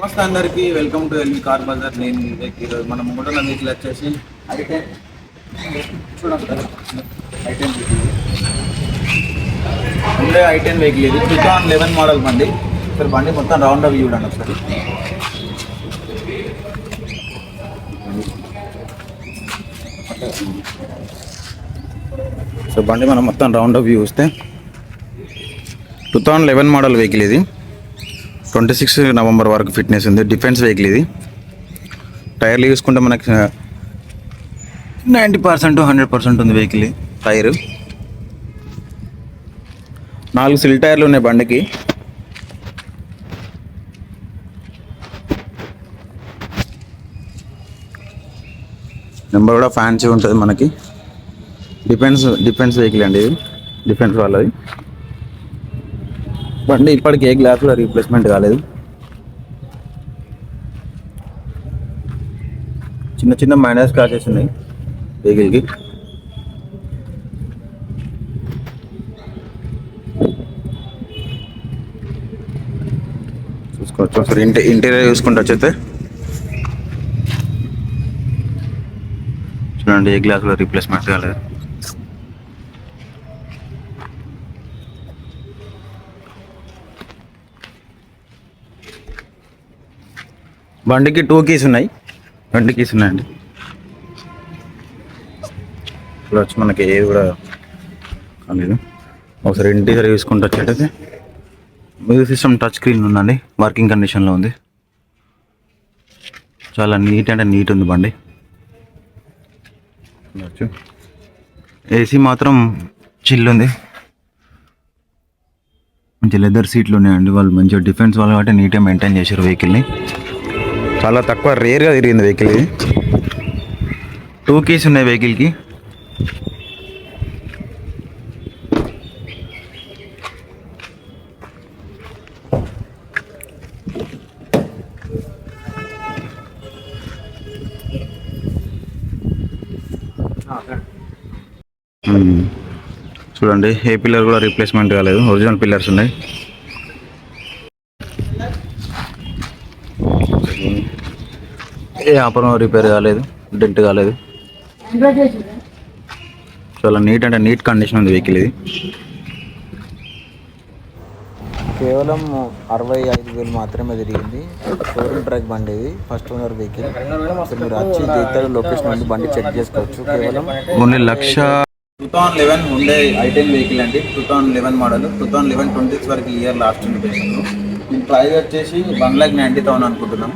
నమస్తే అందరికీ, welcome to LV car bazaar. నేను వివేక్. ఈరోజు మనం ముంగట వెహికల్ వచ్చేసి ఐ10 చూడండి సార్. ఐ10 వెహికల్ ఉండే ఐ10 వెహికల్ ఇది 2011 మోడల్ బండి. సార్ బండి మొత్తం రౌండ్ అవి చూడండి ఒకసారి. సో బండి మనం మొత్తం రౌండ్ అప్ చూస్తే 2011 మోడల్ వెహికల్ ఇది. 26 నవంబర్ వరకు ఫిట్నెస్ ఉంది. డిఫెన్స్ వెహికల్ ఇది. టైర్లు చూసుకుంటే మనకి 90% 100% ఉంది వెహికల్. టైరు 4 సిల్ టైర్లు ఉన్నాయి బండికి. నెంబర్ కూడా ఫ్యాన్సీ ఉంటుంది మనకి. డిఫెన్స్ వెహికల్ అండి ఇది. డిఫెన్స్ వాళ్ళది బండి. ఇప్పటికి ఏ గ్లాస్ కూడా రీప్లేస్మెంట్ కాలేదు. చిన్న చిన్న మైనర్ స్క్రాచెస్ ఉన్నాయి వెహికల్కి. చూసుకోవచ్చు ఒకసారి. ఇంటీరియర్ చూసుకుంటూ వచ్చేస్తే చూడండి, ఏ గ్లాస్ కూడా రీప్లేస్మెంట్ కాలేదు. బండికి 2 కీస్ ఉన్నాయి. 2 కీస్ ఉన్నాయండి. ఇప్పుడు వచ్చి మనకి ఏది కూడా కాలేదు. ఒకసారి ఇంటీరియర్ చూసుకుంటూ వచ్చేటైతే మ్యూజిక్ సిస్టమ్ టచ్ స్క్రీన్ ఉందండి. వర్కింగ్ కండిషన్లో ఉంది. చాలా నీట్ అంటే నీట్ ఉంది బండి. ఏసీ మాత్రం చిల్ ఉంది. మంచి లెదర్ సీట్లు ఉన్నాయండి. వాళ్ళు మంచిగా డిఫెన్స్ వాళ్ళు కాబట్టి నీట్గా మెయింటైన్ చేశారు వెహికల్ని. చాలా తక్కువ రేర్గా తిరిగింది వెహికల్ ఇది. 2 కీస్ ఉన్నాయి వెహికల్కి. చూడండి, ఏ పిల్లర్ కూడా రీప్లేస్మెంట్ కాలేదు. ఒరిజినల్ పిల్లర్స్ ఉన్నాయి. ఏ ఆపరం రిపేర్ కాలేదు, డెంట్ కాలేదు. చాలా నీట్ అంటే నీట్ కండిషన్ ఉంది వెహికల్ ఇది. కేవలం 65,000 మాత్రమే తిరిగింది. షోరూమ్ ట్రాక్ బండి ఇది. First owner vehicle. మీరు వచ్చి జైతాడు లొకేషన్ నుండి బండి చెక్ చేసుకోవచ్చు. కేవలం 2011 ఉండే ఐ10 వెహికల్ అండి. 2011 మోడల్. 2011-26 వరకు ఇయర్ లాస్ట్ ఉంది. దీని ప్రైస్ వచ్చేసి 1,90,000 అనుకుంటున్నాం.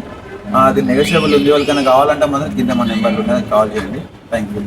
అది నెగోషియబుల్ ఉంది. వాళ్ళకైనా కావాలంటే మాత్రం కింద మన నెంబర్లు ఉన్నాయి, కాల్ చేయండి. Thank you.